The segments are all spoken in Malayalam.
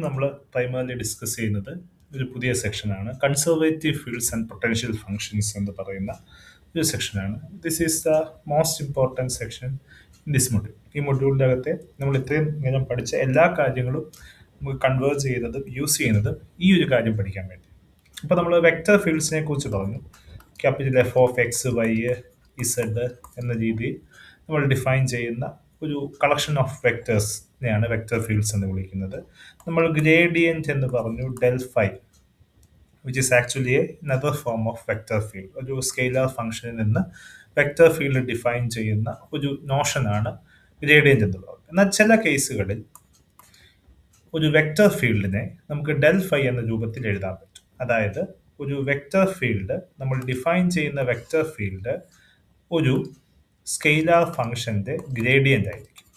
നമ്മൾ പ്രൈമറിലി ഡിസ്കസ് ചെയ്യുന്നത് ഒരു പുതിയ സെക്ഷനാണ് conservative fields and potential functions എന്ന് പറയുന്ന ഒരു സെക്ഷനാണ്. This is the most important section in this module. ഈ മൊഡ്യൂളിൻ്റെ അകത്തെ നമ്മൾ ഇത്രയും നേരം പഠിച്ച എല്ലാ കാര്യങ്ങളും നമുക്ക് കൺവേർട്ട് ചെയ്യുന്നത് യൂസ് ചെയ്യുന്നത് ഈ ഒരു കാര്യം പഠിക്കാൻ വേണ്ടി. അപ്പോൾ നമ്മൾ വെക്റ്റർ ഫീൽഡ്സിനെ കുറിച്ച് പറഞ്ഞു. Capital F of X Y Z എന്ന രീതിയിൽ നമ്മൾ ഡിഫൈൻ ചെയ്യുന്ന ഒരു കളക്ഷൻ ഓഫ് വെക്ടേഴ്സിനെയാണ് വെക്റ്റർ ഫീൽഡ്സ് എന്ന് വിളിക്കുന്നത്. നമ്മൾ ഗ്രേഡിയൻറ്റ് എന്ന് പറഞ്ഞു del phi, which is actually another form of vector field. ഒരു സ്കെയിലർ ഫംഗ്ഷനിൽ നിന്ന് വെക്റ്റർ ഫീൽഡ് ഡിഫൈൻ ചെയ്യുന്ന ഒരു നോഷനാണ് ഗ്രേഡിയൻറ്റ് എന്ന് പറയുന്നത്. എന്നാൽ ചില കേസുകളിൽ ഒരു വെക്റ്റർ ഫീൽഡിനെ നമുക്ക് ഡെൽ ഫൈ എന്ന രൂപത്തിൽ എഴുതാൻ പറ്റും. അതായത് ഒരു വെക്റ്റർ ഫീൽഡ്, നമ്മൾ ഡിഫൈൻ ചെയ്യുന്ന വെക്റ്റർ ഫീൽഡ് ഒരു സ്കെയിലാർ ഫംഗ്ഷന്റെ ഗ്രേഡിയന്റ് ആയിരിക്കും.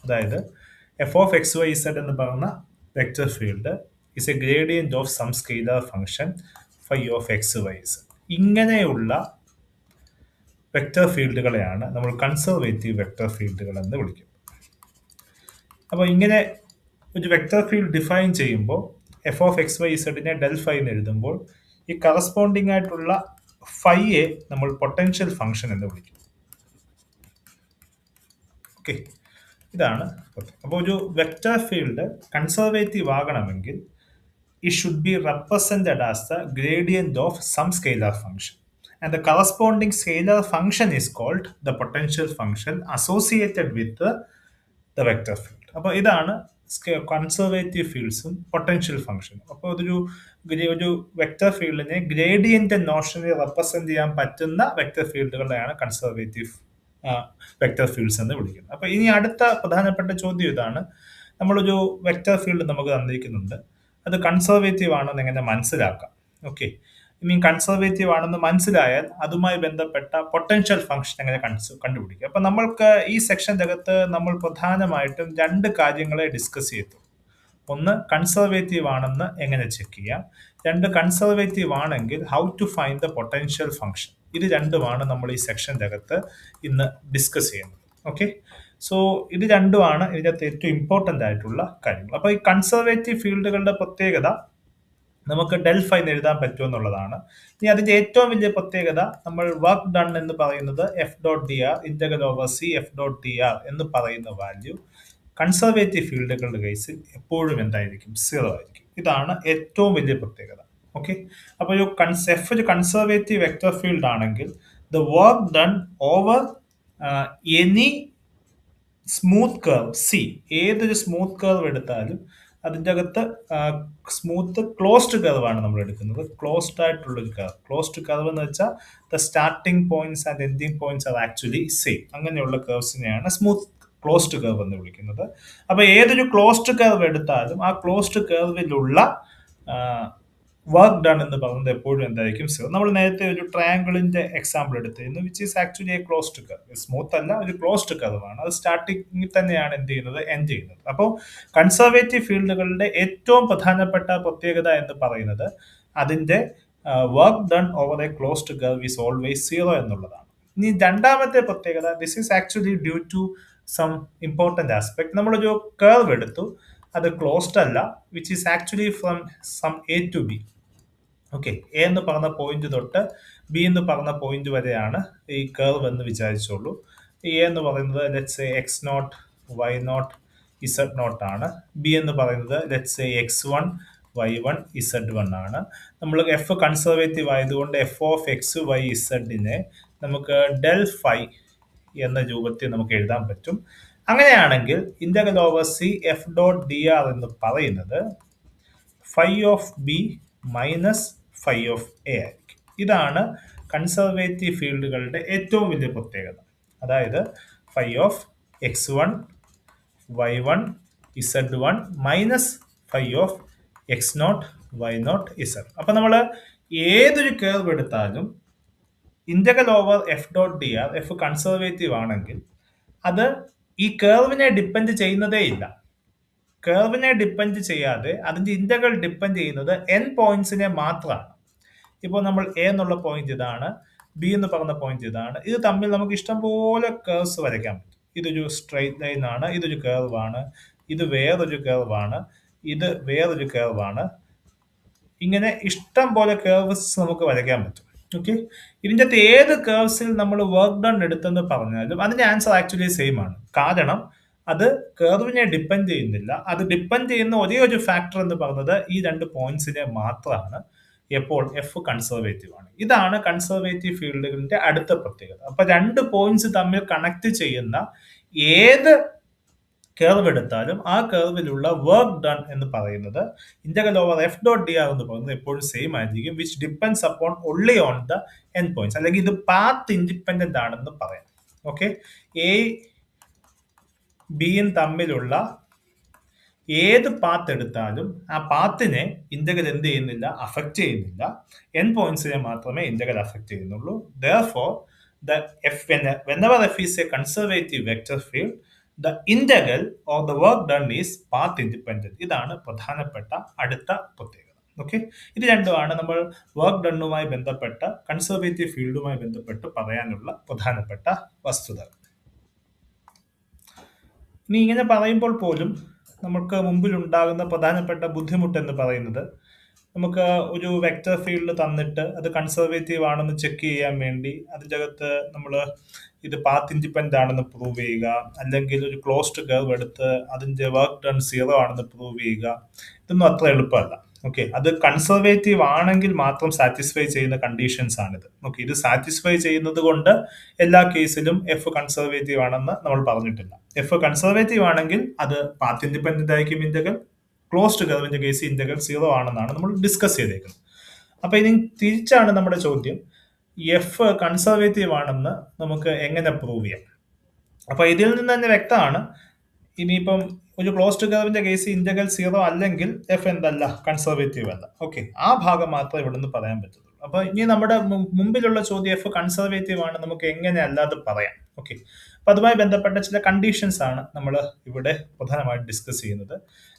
അതായത് F of X Y Z എന്ന് പറയുന്ന vector field is a gradient of some scalar function phi of X Y Z. ഇങ്ങനെയുള്ള വെക്റ്റർ ഫീൽഡുകളെയാണ് നമ്മൾ കൺസർവേറ്റീവ് വെക്റ്റർ ഫീൽഡുകൾ എന്ന് വിളിക്കുന്നത്. അപ്പോൾ ഇങ്ങനെ ഒരു വെക്റ്റർ ഫീൽഡ് ഡിഫൈൻ ചെയ്യുമ്പോൾ എഫ് ഓഫ് എക്സ് വൈ ഇസഡിനെ ഡെൽ ഫൈ എന്ന് എഴുതുമ്പോൾ ഈ കറസ്പോണ്ടിങ് ആയിട്ടുള്ള ഫൈയെ നമ്മൾ പൊട്ടൻഷ്യൽ ഫംഗ്ഷൻ എന്ന് വിളിക്കും. ഓക്കെ, ഇതാണ്. അപ്പോൾ ഒരു വെക്റ്റർ ഫീൽഡ് കൺസർവേറ്റീവ് ആകണമെങ്കിൽ it should be represented as the gradient of some scalar function, and the corresponding scalar function is called the potential function associated with the vector field. അപ്പോൾ ഇതാണ് കൺസർവേറ്റീവ് ഫീൽഡ്സും പൊട്ടൻഷ്യൽ ഫംഗ്ഷനും. അപ്പോൾ ഒരു വെക്റ്റർ ഫീൽഡിനെ ഗ്രേഡിയന്റ് നോഷനെ റെപ്രസെന്റ് ചെയ്യാൻ പറ്റുന്ന വെക്റ്റർ ഫീൽഡുകളെയാണ് കൺസർവേറ്റീവ് വെക്റ്റർ ഫീൽഡ്സ് എന്ന് വിളിക്കുന്നത്. അപ്പോൾ ഇനി അടുത്ത പ്രധാനപ്പെട്ട ചോദ്യം ഇതാണ്, നമ്മളൊരു വെക്റ്റർ ഫീൽഡ് നമുക്ക് തന്നിരിക്കുന്നുണ്ട്, അത് കൺസർവേറ്റീവ് ആണെന്ന് എങ്ങനെ മനസ്സിലാക്കാം? ഓക്കെ, മീൻ കൺസർവേറ്റീവ് ആണെന്ന് മനസ്സിലായാൽ അതുമായി ബന്ധപ്പെട്ട പൊട്ടൻഷ്യൽ ഫംഗ്ഷൻ എങ്ങനെ കണ്ടുപിടിക്കുക? അപ്പൊ നമ്മൾക്ക് ഈ സെക്ഷൻ്റെ അകത്ത് നമ്മൾ പ്രധാനമായിട്ടും രണ്ട് കാര്യങ്ങളെ ഡിസ്കസ് ചെയ്തു. ഒന്ന്, കൺസർവേറ്റീവ് ആണെന്ന് എങ്ങനെ ചെക്ക് ചെയ്യാം. രണ്ട്, കൺസർവേറ്റീവ് ആണെങ്കിൽ how to find the potential function. ഇത് രണ്ടുമാണ് നമ്മൾ ഈ സെക്ഷൻ്റെ അകത്ത് ഇന്ന് ഡിസ്കസ് ചെയ്യുന്നത്. ഓക്കെ, സോ ഇത് രണ്ടുമാണ് ഇതിനകത്ത് ഏറ്റവും ഇമ്പോർട്ടൻ്റ് ആയിട്ടുള്ള കാര്യങ്ങൾ. അപ്പോൾ ഈ കൺസർവേറ്റീവ് ഫീൽഡുകളുടെ പ്രത്യേകത നമുക്ക് ഡെൽ ഫൈ എന്ന് എഴുതാൻ പറ്റുമെന്നുള്ളതാണ്. ഇനി അതിന്റെ ഏറ്റവും വലിയ പ്രത്യേകത, നമ്മൾ വർക്ക് ഡൺ എന്ന് പറയുന്നത് F dot D R integral over C F dot D R എന്ന് പറയുന്ന വാല്യൂ കൺസർവേറ്റീവ് ഫീൽഡുകളുടെ കേസിൽ എപ്പോഴും എന്തായിരിക്കും? 0 ആയിരിക്കും. ഇതാണ് ഏറ്റവും വലിയ പ്രത്യേകത. ഓക്കെ, അപ്പോൾ എഫ് ഒരു കൺസർവേറ്റീവ് വെക്റ്റർ ഫീൽഡ് ആണെങ്കിൽ the work done over any smooth curve C, ഏതൊരു സ്മൂത്ത് കർവ് എടുത്താലും അതിൻ്റെ അകത്ത് സ്മൂത്ത് ക്ലോസ്ഡ് കർവ് ആണ് നമ്മൾ എടുക്കുന്നത്. ക്ലോസ്ഡ് ആയിട്ടുള്ള ഒരു കർവ്. ക്ലോസ്ഡ് കർവ് എന്ന് വെച്ചാൽ the starting points and ending points are actually same. അങ്ങനെയുള്ള കർവ്സിനെയാണ് സ്മൂത്ത് ക്ലോസ്ഡ് കർവ് എന്ന് വിളിക്കുന്നത്. അപ്പോൾ ഏതൊരു ക്ലോസ്ഡ് കർവ് എടുത്താലും ആ ക്ലോസ്ഡ് കർവിലുള്ള വർക്ക് ഡൺ എന്ന് പറയുന്നത് എപ്പോഴും എന്തായിരിക്കും? 0. നമ്മൾ നേരത്തെ ഒരു ട്രയാങ്കിളിന്റെ എക്സാമ്പിൾ എടുത്തിരുന്നു, which is actually A closed curve. Smooth അല്ല, ഒരു ക്ലോസ്ഡ് കർവ് ആണ്. അത് സ്റ്റാർട്ടിങ്ങിൽ തന്നെയാണ് എന്ത് ചെയ്യുന്നത്? എൻഡ് ചെയ്യുന്നത്. അപ്പോൾ കൺസർവേറ്റീവ് ഫീൽഡുകളുടെ ഏറ്റവും പ്രധാനപ്പെട്ട പ്രത്യേകത എന്ന് പറയുന്നത് അതിന്റെ work done over a closed curve is always 0 എന്നുള്ളതാണ്. ഇനി രണ്ടാമത്തെ പ്രത്യേകത, this is actually due to some important aspect. നമ്മളൊരു കർവ് എടുത്തു, അത് ക്ലോസ്ഡ് അല്ല, which is actually from some A to B. Okay, A എന്ന് പറഞ്ഞ പോയിന്റ് തൊട്ട് ബി എന്ന് പറഞ്ഞ പോയിന്റ് വരെയാണ് ഈ കർവ് എന്ന് വിചാരിച്ചോളൂ. എ എന്ന് പറയുന്നത് let's A X naught Y naught Z naught ആണ്. ബി എന്ന് പറയുന്നത് let's A x1 y1 z1 ആണ്. നമ്മൾ എഫ് കൺസർവേറ്റീവ് ആയതുകൊണ്ട് എഫ് ഓഫ് എക്സ് വൈ ഇസഡിനെ നമുക്ക് ഡെൽ ഫൈ എന്ന രൂപത്തിൽ നമുക്ക് എഴുതാൻ പറ്റും. അങ്ങനെയാണെങ്കിൽ integral over C F dot D R എന്ന് പറയുന്നത് phi of B minus phi of A ആയിരിക്കും. ഇതാണ് കൺസർവേറ്റീവ് ഫീൽഡുകളുടെ ഏറ്റവും വലിയ പ്രത്യേകത. അതായത് phi of x1 y1 z1 minus phi of x0 y0 z. അപ്പൊ നമ്മൾ ഏതൊരു കർവ് എടുത്താലും integral over F dot D R, F conservative ആണെങ്കിൽ അത് ഈ കർവിനെ ഡിപ്പെൻഡ് ചെയ്യുന്നതേ ഇല്ല. കർവിനെ ഡിപ്പെൻഡ് ചെയ്യാതെ അതിന്റെ ഇന്റഗ്രൽ ഡിപ്പെൻഡ് ചെയ്യുന്നത് n പോയിന്റ്സിനെ മാത്രമാണ്. ഇപ്പോൾ നമ്മൾ എ എന്നുള്ള പോയിന്റ് ഇതാണ്, ബി എന്ന് പറഞ്ഞ പോയിന്റ് ഇതാണ്. ഇത് തമ്മിൽ നമുക്ക് ഇഷ്ടംപോലെ കർവ്സ് വരയ്ക്കാൻ പറ്റും. ഇതൊരു സ്ട്രെയിറ്റ് ലൈൻ ആണ്, ഇതൊരു കർവ് ആണ്, ഇത് വേറൊരു കർവ് ആണ്, ഇത് വേറൊരു കേർവാണ്. ഇങ്ങനെ ഇഷ്ടം പോലെ കേർവ്സ് നമുക്ക് വരയ്ക്കാൻ പറ്റും. ഓക്കെ, ഇതിൻ്റെ അകത്ത് ഏത് കേർവ്സിൽ നമ്മൾ വർക്ക് ഡൺ എടുത്തെന്ന് പറഞ്ഞാലും അതിന്റെ ആൻസർ ആക്ച്വലി സെയിം ആണ്. കാരണം അത് കേർവിനെ ഡിപ്പെൻഡ് ചെയ്യുന്നില്ല. അത് ഡിപ്പെൻഡ് ചെയ്യുന്ന ഒരേ ഒരു ഫാക്ടർ എന്ന് പറയുന്നത് ഈ രണ്ട് പോയിന്റ്സിനെ മാത്രമാണ്. എപ്പോൾ എഫ് കൺസർവേറ്റീവ് ആണ്. ഇതാണ് കൺസർവേറ്റീവ് ഫീൽഡുകളുടെ അടുത്ത പ്രത്യേകത. അപ്പൊ രണ്ട് പോയിന്റ്സ് തമ്മിൽ കണക്ട് ചെയ്യുന്ന ഏത് കേർവ് എടുത്താലും ആ കേർവിലുള്ള വർക്ക് ഡൺ എന്ന് പറയുന്നത് integral over F dot D R എന്ന് പറയുന്നത് എപ്പോഴും സെയിം ആയിരിക്കും, which depends upon only on the end points. അല്ലെങ്കിൽ ഇത് പാത്ത് ഇൻഡിപെൻഡന്റ് ആണെന്ന് പറയാം. ഓക്കെ, എ ബിയും തമ്മിലുള്ള ഏത് പാത്ത് എടുത്താലും ആ പാത്തിനെ ഇന്റഗ്രൽ എന്ത് ചെയ്യുന്നില്ല, അഫക്റ്റ് ചെയ്യുന്നില്ല. എൻ പോയിന്റ്സിനെ മാത്രമേ ഇന്റഗ്രൽ അഫക്റ്റ് ചെയ്യുന്നുള്ളൂ. Therefore, the f whenever f is a conservative vector field, the integral or the work done is path independent. ഇതാണ് പ്രധാനപ്പെട്ട അടുത്ത പ്രത്യേകത. ഓക്കെ, ഇത് രണ്ടുമാണ് നമ്മൾ വർക്ക് ഡണ്ണുമായി ബന്ധപ്പെട്ട കൺസർവേറ്റീവ് ഫീൽഡുമായി ബന്ധപ്പെട്ട് പറയാനുള്ള പ്രധാനപ്പെട്ട വസ്തുതകൾ. ഇനി ഇങ്ങനെ പറയുമ്പോൾ പോലും നമുക്ക് മുമ്പിൽ ഉണ്ടാകുന്ന പ്രധാനപ്പെട്ട ബുദ്ധിമുട്ട് എന്ന് പറയുന്നത്, നമുക്ക് ഒരു വെക്റ്റർ ഫീൽഡ് തന്നിട്ട് അത് കൺസർവേറ്റീവ് ആണെന്ന് ചെക്ക് ചെയ്യാൻ വേണ്ടി അതിൻ്റെ അകത്ത് നമ്മൾ ഇത് പാത്ത് ഇൻഡിപെൻഡന്റ് ആണെന്ന് പ്രൂവ് ചെയ്യുക, അല്ലെങ്കിൽ ഒരു ക്ലോസ്ഡ് കർവ് എടുത്ത് അതിന്റെ വർക്ക് ഡൺ 0 ആണെന്ന് പ്രൂവ് ചെയ്യുക, ഇതൊന്നും അത്ര എളുപ്പമല്ല. ഓക്കെ, അത് കൺസർവേറ്റീവ് ആണെങ്കിൽ മാത്രം സാറ്റിസ്ഫൈ ചെയ്യുന്ന കണ്ടീഷൻസ് ആണിത്. ഓക്കെ, ഇത് സാറ്റിസ്ഫൈ ചെയ്യുന്നത് കൊണ്ട് എല്ലാ കേസിലും എഫ് കൺസർവേറ്റീവ് ആണെന്ന് നമ്മൾ പറഞ്ഞിട്ടില്ല. എഫ് കൺസർവേറ്റീവ് ആണെങ്കിൽ അത് പാത്ത് ഇൻഡിപെൻഡന്റ് ആയിരിക്കും ഇന്റഗ്രൽ, ക്ലോസ്ഡ് കർവിന്റെ കേസ് ഇന്റഗ്രൽ 0 ആണെന്നാണ് നമ്മൾ ഡിസ്കസ് ചെയ്തേക്കുന്നത്. അപ്പൊ ഇനി തിരിച്ചാണ് നമ്മുടെ ചോദ്യം, എഫ് കൺസർവേറ്റീവ് ആണെന്ന് നമുക്ക് എങ്ങനെ പ്രൂവ് ചെയ്യാം? അപ്പൊ ഇതിൽ നിന്ന് തന്നെ വ്യക്തമാണ്, ഇനിയിപ്പം ഒരു ക്ലോസ്ഡ് കർവിന്റെ കേസ് ഇന്റഗ്രൽ 0 അല്ലെങ്കിൽ എഫ് എന്തല്ല, കൺസർവേറ്റീവ് അല്ല. ഓക്കെ, ആ ഭാഗം മാത്രമേ ഇവിടെ നിന്ന് പറയാൻ പറ്റുള്ളൂ. അപ്പൊ ഇനി നമ്മുടെ മുമ്പിലുള്ള ചോദ്യം എഫ് കൺസർവേറ്റീവ് ആണ് നമുക്ക് എങ്ങനെ അല്ലാതെ പറയാം? ഓക്കെ, അപ്പൊ അതുമായി ബന്ധപ്പെട്ട ചില കണ്ടീഷൻസ് ആണ് നമ്മൾ ഇവിടെ പ്രധാനമായിട്ട് ഡിസ്കസ് ചെയ്യുന്നത്.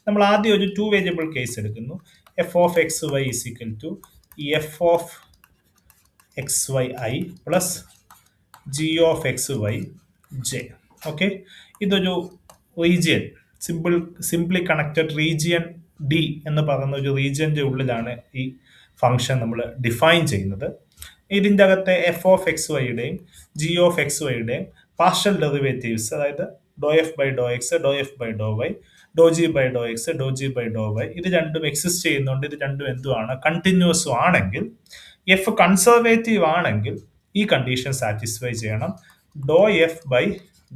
നമ്മൾ ആദ്യം ഒരു 2 വേരിയബിൾ കേസ് എടുക്കുന്നു. F of X Y is equal to F of X Y I plus G of X Y J. Okay, ഇതൊരു region, simply connected region D എന്ന് പറയുന്ന ഒരു റീജിയന്റെ ഉള്ളിലാണ് ഈ ഫംഗ്ഷൻ നമ്മൾ ഡിഫൈൻ ചെയ്യുന്നത്. ഇതിൻ്റെ അകത്തെ എഫ് ഓഫ് എക്സ് വൈയുടെയും ജി ഓഫ് എക്സ് വൈയുടെയും പാർഷ്യൽ ഡെറിവേറ്റീവ്സ്, അതായത് do F by do X, do F by do Y, do G by do X, do G by do Y, ഇത് രണ്ടും എക്സിസ്റ്റ് ചെയ്യുന്നുണ്ട്. ഇത് രണ്ടും എന്തുമാണ്, കണ്ടിന്യൂസും ആണെങ്കിൽ, എഫ് കൺസർവേറ്റീവ് ആണെങ്കിൽ ഈ കണ്ടീഷൻ സാറ്റിസ്ഫൈ ചെയ്യണം. Do F by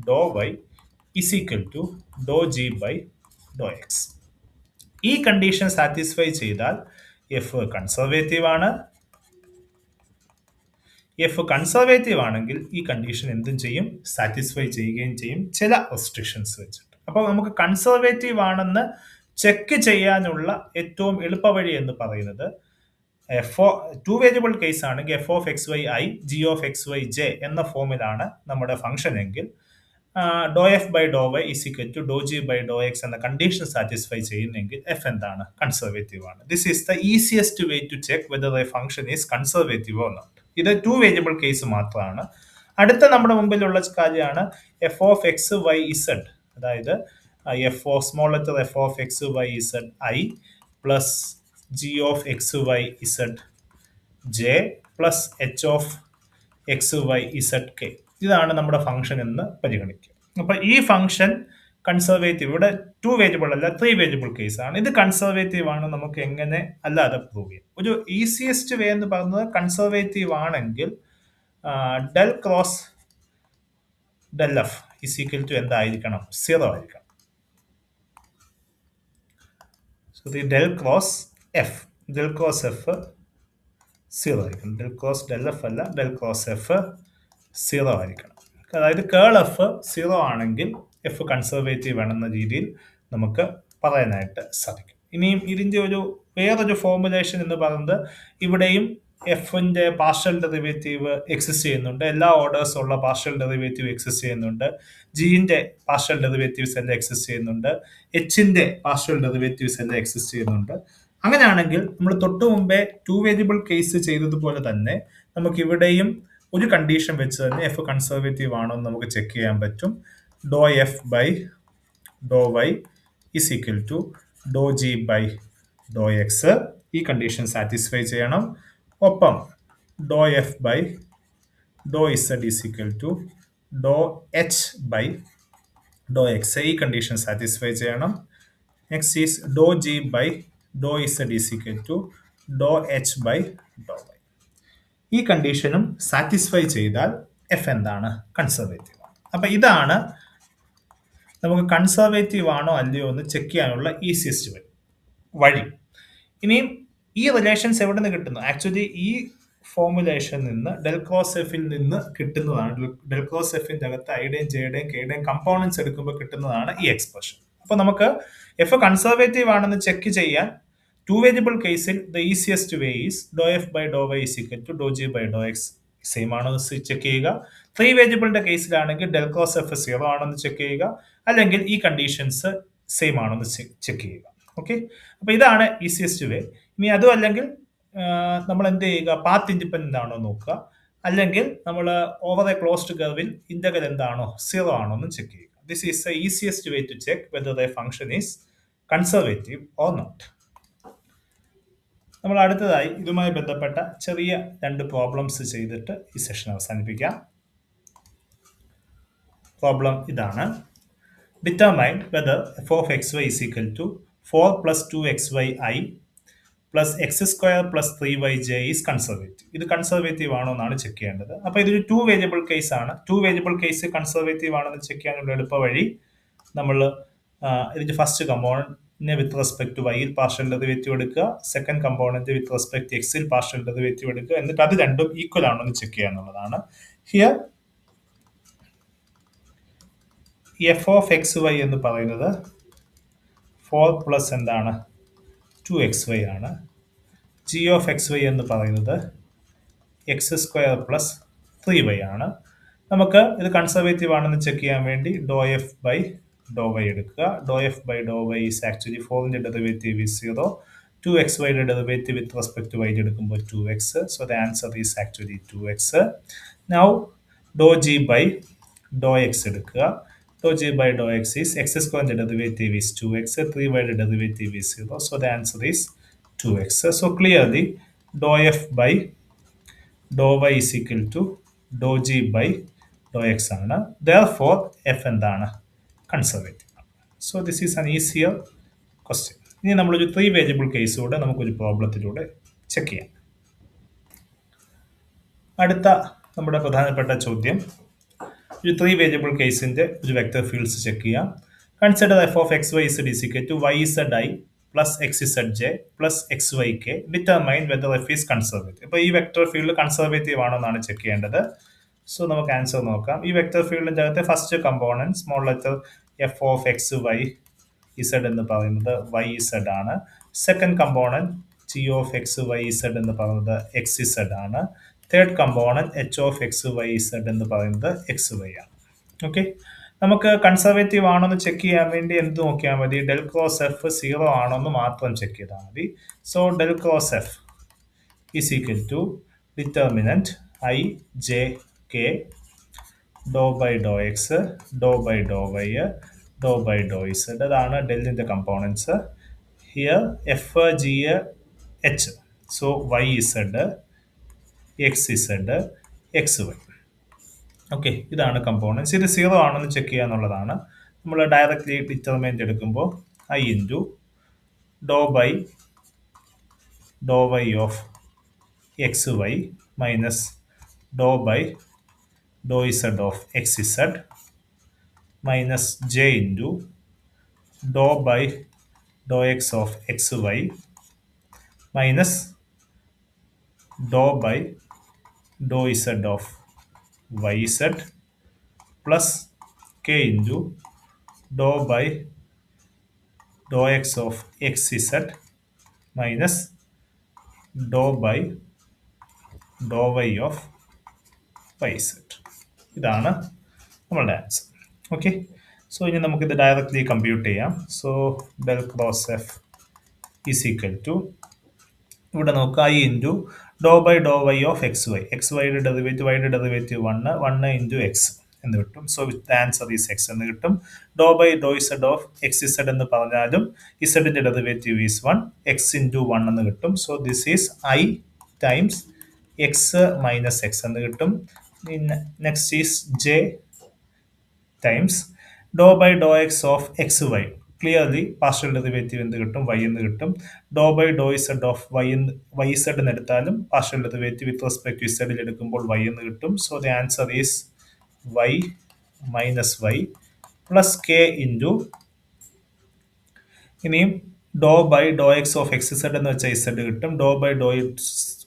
do Y is equal to do G by do X. ഈ കണ്ടീഷൻ സാറ്റിസ്ഫൈ ചെയ്താൽ എഫ് കൺസർവേറ്റീവ് ആണ്. എഫ് കൺസർവേറ്റീവ് ആണെങ്കിൽ ഈ കണ്ടീഷൻ എന്തും ചെയ്യും, സാറ്റിസ്ഫൈ ചെയ്യുകയും ചെയ്യും, ചില റെസ്ട്രിക്ഷൻസ് വെച്ചിട്ട്. അപ്പോൾ നമുക്ക് കൺസർവേറ്റീവ് ആണെന്ന് ചെക്ക് ചെയ്യാനുള്ള ഏറ്റവും എളുപ്പവഴി എന്ന് പറയുന്നത്, ടു വേരിയബിൾ കേസ് ആണെങ്കിൽ f of X Y i g of X Y j എന്ന ഫോമിലാണ് നമ്മുടെ ഫംഗ്ഷൻ എങ്കിൽ, do F by do Y is equal to do G by do x എന്ന കണ്ടീഷൻ സാറ്റിസ്ഫൈ ചെയ്യുന്നെങ്കിൽ എഫ് എന്താണ്, കൺസർവേറ്റീവ് ആണ്. This is the easiest way to check whether a function is conservative or not. ഇത് 2 വേരിയബിൾ കേസ് മാത്രമാണ്. അടുത്ത നമ്മുടെ മുമ്പിലുള്ള കാര്യമാണ് f of X Y Z, അതായത് F of small letter F of X Y Z I plus G of X Y Z J plus H of X Y Z K. ഇതാണ് നമ്മുടെ ഫംഗ്ഷൻ എന്ന് പരിഗണിക്കുക. അപ്പൊ ഈ ഫംഗ്ഷൻ കൺസർവേറ്റീവ്, ഇവിടെ 2 വേരിയബിൾ അല്ല 3 വേരിയബിൾ കേസ് ആണ്. ഇത് കൺസർവേറ്റീവ് ആണ് നമുക്ക് എങ്ങനെ അല്ലാതെ പ്രൂവ് ചെയ്യാം? ഒരു ഈസിയസ്റ്റ് വേ എന്ന് പറയുന്നത്, കൺസർവേറ്റീവ് ആണെങ്കിൽ del cross del F is equal to എന്തായിരിക്കണം, 0 ആയിരിക്കണം. ഡെൽ ക്രോസ് എഫ് 0 ആയിരിക്കണം. ഡെൽ ക്രോസ് ഡെൽ എഫ് അല്ല, ഡെൽ ക്രോസ് എഫ് 0 ആയിരിക്കണം. അതായത് കേൾ എഫ് 0 ആണെങ്കിൽ എഫ് കൺസർവേറ്റീവ് ആണെന്ന രീതിയിൽ നമുക്ക് പറയാനായിട്ട് സാധിക്കും. ഇനിയും ഇതിൻ്റെ വേറൊരു ഫോർമുലേഷൻ എന്ന് പറയുന്നത്, ഇവിടെയും എഫിന്റെ പാർഷ്യൽ ഡെറിവേറ്റീവ് എക്സിസ്റ്റ് ചെയ്യുന്നുണ്ട്. എല്ലാ ഓർഡേഴ്സ് ഉള്ള പാർഷ്യൽ ഡെറിവേറ്റീവ് എക്സിസ്റ്റ് ചെയ്യുന്നുണ്ട്. ജിന്റെ പാർഷ്യൽ ഡെറിവേറ്റീവ്സ് എല്ലാം എക്സിസ്റ്റ് ചെയ്യുന്നുണ്ട്. എച്ചിന്റെ പാർഷ്യൽ ഡെറിവേറ്റീവ്സ് എല്ലാം എക്സിസ്റ്റ് ചെയ്യുന്നുണ്ട്. അങ്ങനെയാണെങ്കിൽ നമ്മൾ തൊട്ടു മുമ്പേ 2 വേരിയബിൾ കേസ് ചെയ്തതുപോലെ തന്നെ നമുക്ക് ഇവിടെയും ഒരു കണ്ടീഷൻ വെച്ച് തന്നെ എഫ് കൺസർവേറ്റീവ് ആണോ എന്ന് നമുക്ക് ചെക്ക് ചെയ്യാൻ പറ്റും. Do F by do Y is equal to do G by do X ഈ കണ്ടീഷൻ സാറ്റിസ്ഫൈ ചെയ്യണം. ഒപ്പം do F by do z is equal to do h by do X ഈ കണ്ടീഷൻ സാറ്റിസ്ഫൈ ചെയ്യണം. Next is do G by do z is equal to do h by do y. ഈ കണ്ടീഷനും സാറ്റിസ്ഫൈ ചെയ്താൽ എഫ് എന്താണ്? കൺസർവേറ്റീവ് ആണ്. അപ്പൊ ഇതാണ് നമുക്ക് കൺസർവേറ്റീവ് ആണോ അല്ലയോ എന്ന് ചെക്ക് ചെയ്യാനുള്ള ഈസിയസ്റ്റ് വഴി. ഇനിയും ഈ റിലേഷൻസ് എവിടെ നിന്ന് കിട്ടുന്നു? ആക്ച്വലി ഈ ഫോർമുലേഷൻ നിന്ന് ഡെൽ ക്രോസ് എഫിൽ നിന്ന് കിട്ടുന്നതാണ്. ഡെൽ ക്രോസ് എഫിന്റെ അകത്ത് ഐയുടെയും ജെയുടെയും കെയുടെയും കമ്പോണൻസ് എടുക്കുമ്പോൾ കിട്ടുന്നതാണ് ഈ എക്സ്പ്രഷൻ. അപ്പൊ നമുക്ക് എഫ് കൺസർവേറ്റീവ് ആണെന്ന് ചെക്ക് ചെയ്യാൻ ടു വേരിയബിൾ കേസിൽ the easiest way is do F by do Y is equal to do G by do X same ആണോ എന്ന് ചെക്ക് ചെയ്യുക. 3 വേരിയബിളിന്റെ കേസിലാണെങ്കിൽ ഡെൽ ക്രോസ് എഫ് 0 ആണെന്ന് ചെക്ക് ചെയ്യുക, അല്ലെങ്കിൽ ഈ കണ്ടീഷൻസ് സെയിം ആണോ എന്ന് ചെക്ക് ചെയ്യുക. ഓക്കെ, അപ്പൊ ഇതാണ് ഈസിയസ്റ്റ് വേ. ഇനി അതും അല്ലെങ്കിൽ നമ്മൾ എന്ത് ചെയ്യുക? പാത്ത് ഇൻഡിപെൻഡന്റ് ആണോ നോക്കുക, അല്ലെങ്കിൽ നമ്മൾ ഓവർ എ ക്ലോസ്ഡ് കർവിൽ ഇന്റഗ്രൽ എന്താണോ 0 ആണോ എന്ന് ചെക്ക് ചെയ്യുക. This is the easiest way to check whether the function is conservative or not. നമ്മൾ അടുത്തതായി ഇതുമായി ബന്ധപ്പെട്ട ചെറിയ 2 പ്രോബ്ലംസ് ചെയ്തിട്ട് ഈ സെഷൻ അവസാനിപ്പിക്കാം. പ്രോബ്ലം ഇതാണ്: determine whether F of X Y is equal to 4 plus 2xy plus X square plus 3yj is conservative. ഇത് കൺസർവേറ്റീവ് ആണോ എന്നാണ് ചെക്ക് ചെയ്യേണ്ടത്. അപ്പൊ ഇതൊരു 2 വേരിയബിൾ കേസ് ആണ്. 2 വേരിയബിൾ കേസ് കൺസർവേറ്റീവ് ആണെന്ന് ചെക്ക് ചെയ്യാനുള്ള എളുപ്പ വഴി, നമ്മൾ ഇതിന്റെ ഫസ്റ്റ് കമ്പോണന്റിനെ വിത്ത് റെസ്പെക്ട് ടു വൈയിൽ പാർഷ്യൽ ഡെറിവേറ്റീവ് എടുക്കുക, second component with respect to എക്സിൽ പാർഷ്യൽ ഡെറിവേറ്റീവ് എടുക്കുക, എന്നിട്ട് അത് രണ്ടും ഈക്വൽ ആണോ എന്ന് ചെക്ക് ചെയ്യുക എന്നുള്ളതാണ്. Here F of X Y എന്ന് പറയുന്നത് 4 പ്ലസ് എന്താണ് 2xy ആണ്. ജി ഓഫ് എക്സ് വൈ എന്ന് പറയുന്നത് എക്സ് സ്ക്വയർ പ്ലസ് 3y ആണ്. നമുക്ക് ഇത് കൺസർവേറ്റീവ് ആണെന്ന് ചെക്ക് ചെയ്യാൻ വേണ്ടി do F by do y എടുക്കുക. Do F by do Y is actually 4ന്റെ ഡെറിവേറ്റീവ് ഈസ് 0, 2xyയുടെ derivative with respect to y എടുക്കുമ്പോൾ 2x, so the answer is actually 2x. Now do G by do x എടുക്കുക. Dou g by dou x is x square the derivative is 2x, 3y the derivative is 0, so the answer is 2x. So clearly dou f by dou y is equal to dou g by dou x ആണ്. Therefore f എന്താണ്? Conservative. So this is an easier question. ഇനി നമ്മളൊരു 3 വേരിയബിൾ കേസ് കൂടെ നമുക്കൊരു പ്രോബ്ലത്തിലൂടെ ചെക്ക് ചെയ്യാം. അടുത്ത നമ്മുടെ പ്രധാനപ്പെട്ട ചോദ്യം, ഒരു 3 വേരിയബിൾ കേസിന്റെ ഒരു വെക്ടർ ഫീൽഡ്സ് ചെക്ക് ചെയ്യാം. Consider F of X Y Z is equal to Y Z I plus X Z J plus X Y K. Determine whether F is conservative. അപ്പോൾ ഈ വെക്ടർ ഫീൽഡ് കൺസർവേറ്റീവ് ആണോ എന്നാണ് ചെക്ക് ചെയ്യേണ്ടത്. സോ നമുക്ക് ആൻസർ നോക്കാം. ഈ വെക്ടർ ഫീൽഡിന്റെ അകത്തെ first component small letter F of X Y Z എന്ന് പറയുന്നത് വൈ ഇസഡ് ആണ്. Second component G of X Y Z എന്ന് പറയുന്നത് എക്സ് ഇസഡ് ആണ്. Third component H of X Y Z എന്ന് പറയുന്നത് എക്സ് വൈ ആണ്. ഓക്കെ, നമുക്ക് കൺസർവേറ്റീവ് ആണോ എന്ന് ചെക്ക് ചെയ്യാൻ വേണ്ടി എന്ത് നോക്കിയാൽ മതി? ഡെൽ ക്രോസ് എഫ് 0 ആണോ എന്ന് മാത്രം ചെക്ക് ചെയ്താൽ മതി. So del cross f is equal to determinant i j k do by do X do by do Y do by do z. അതാണ് ഡെല്ലിന്റെ components. Here f g h, so y z x z x y. Okay, ഇതാണ് കമ്പോണൻസ്. ഇത് 0 ആണെന്ന് ചെക്ക് ചെയ്യുക എന്നുള്ളതാണ്. നമ്മൾ ഡയറക്റ്റ്ലി ഡിറ്റർമിനന്റ് എടുക്കുമ്പോൾ i into do by do y of X Y minus do by do Z of x Z minus J into do by do X of X Y minus do by do Z of yz plus k into dou by dou x of xz minus dou by dou y of yz. ഇതാണ് നമ്മളുടെ ആൻസർ. ഓക്കെ, സോ ഇനി നമുക്കിത് ഡയറക്റ്റ്ലി കമ്പ്യൂട്ട് ചെയ്യാം. So del cross f is equal to, ഇവിടെ നോക്കുക, i into do by do y of X y. X വൈയുടെ ഡെറിവേറ്റീവ് വൈയുടെ ഡെറിവേറ്റീവ് 1 ഇൻറ്റു എക്സ് എന്ന് കിട്ടും. So the answer is x എന്ന് കിട്ടും. Do by do Z of x z എന്ന് പറഞ്ഞാലും ഇസഡിന്റെ ഡെറിവേറ്റീവ് ഈസ് 1, എക്സ് ഇൻറ്റു 1 എന്ന് കിട്ടും. So this is i times x minus x എന്ന് കിട്ടും. Next is j times do by do X of X y. Clearly partial derivative എന്ത് കിട്ടും? വൈ എന്ന് കിട്ടും. Do by do Z of y Z എന്ന് എടുത്താലും partial derivative with respect to ഇസഡിൽ എടുക്കുമ്പോൾ വൈ എന്ന് കിട്ടും. So the answer is y minus y plus k into ഇനിയും do by do X of x z എന്ന് വെച്ചാൽ ഇസഡ് കിട്ടും. Do by do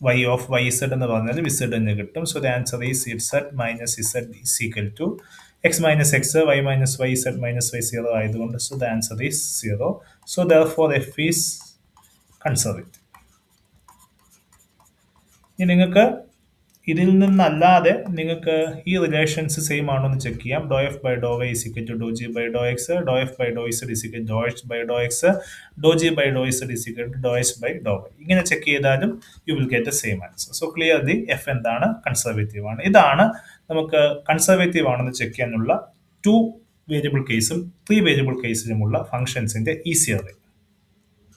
y of y Z എന്ന് പറഞ്ഞാൽ ഇസഡ് എന്ന് കിട്ടും. So the answer is Z minus Z is equal to X minus X Y minus Y Z minus Y 0 ആയതുകൊണ്ട് so the answer is 0. So therefore F is conservative. ഇനി നിങ്ങൾക്ക് ഇതിൽ നിന്നല്ലാതെ നിങ്ങൾക്ക് ഈ റിലേഷൻസ് സെയിം ആണോ എന്ന് ചെക്ക് ചെയ്യാം. Do F by do Y is equal to do G by do X, do F by do z is equal do h by do X, do G by do z is equal to do h by do y. ഇങ്ങനെ ചെക്ക് ചെയ്താലും you will get the same answer. So clearly f എന്താണ്? കൺസർവേറ്റീവ് ആണ്. ഇതാണ് നമുക്ക് കൺസർവേറ്റീവ് ആണെന്ന് ചെക്ക് ചെയ്യാനുള്ള 2 വേരിയബിൾ കേസും 3 വേരിയബിൾ കേസിലുമുള്ള ഫംഗ്ഷൻസിന്റെ ഈസിയർ വേ.